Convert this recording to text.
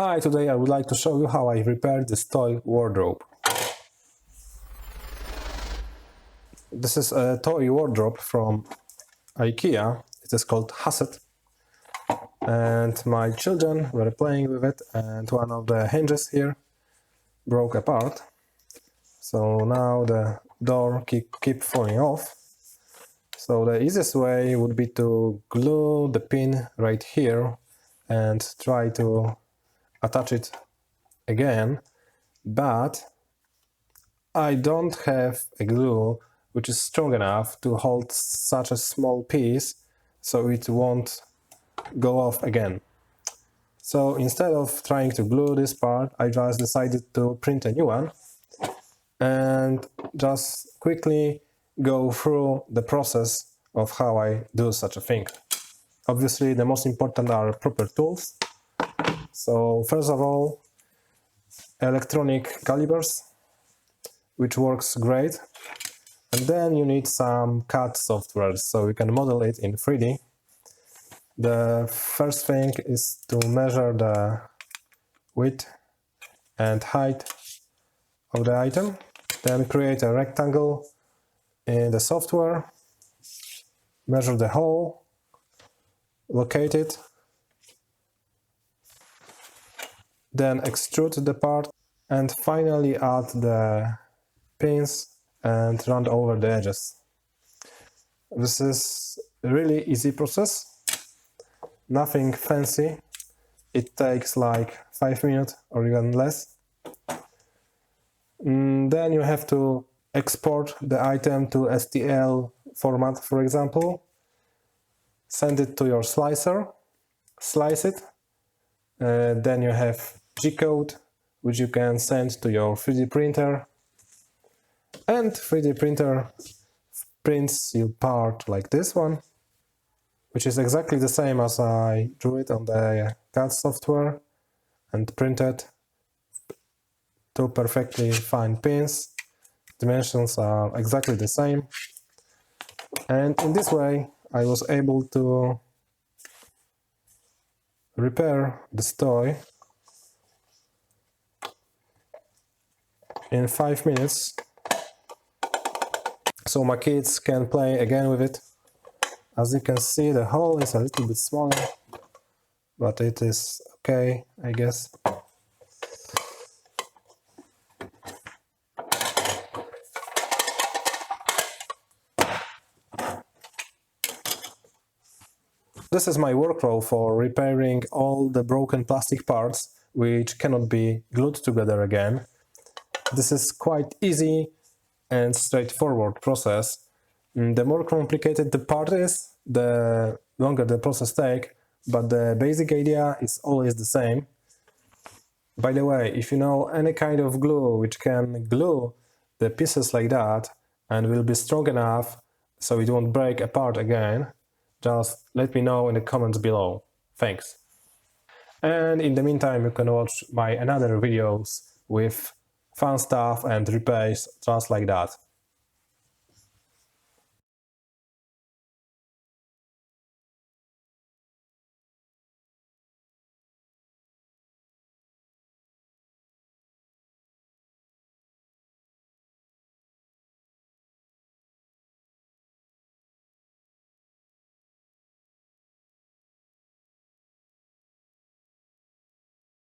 Hi, today I would like to show you how I repaired this toy wardrobe. This is a toy wardrobe from Ikea. It is called Huset. And my children were playing with it and one of the hinges here broke apart. So now the door keep falling off. So the easiest way would be to glue the pin right here and try to attach it again, but I don't have a glue which is strong enough to hold such a small piece so it won't go off again. So instead of trying to glue this part, I just decided to print a new one and just quickly go through the process of how I do such a thing. Obviously, the most important are proper tools. So first of all, electronic calipers, which works great. And then you need some CAD software so you can model it in 3D. The first thing is to measure the width and height of the item. Then create a rectangle in the software, measure the hole, locate it, then extrude the part, and finally add the pins and run over the edges. This is a really easy process, nothing fancy. It takes like 5 minutes or even less. Then you have to export the item to STL format, for example. Send it to your slicer, slice it. Then you have G-code, which you can send to your 3D printer. And 3D printer prints your part like this one, which is exactly the same as I drew it on the CAD software and printed. Two perfectly fine pins. Dimensions are exactly the same. And in this way, I was able to repair this toy in 5 minutes. So my kids can play again with it. As you can see, the hole is a little bit smaller, but it is okay, I guess. This is my workflow for repairing all the broken plastic parts which cannot be glued together again. This is quite easy and straightforward process. The more complicated the part is, the longer the process takes, but the basic idea is always the same. By the way, if you know any kind of glue which can glue the pieces like that and will be strong enough so it won't break apart again, just let me know in the comments below. Thanks. And in the meantime, you can watch my another videos with fun stuff and repairs just like that.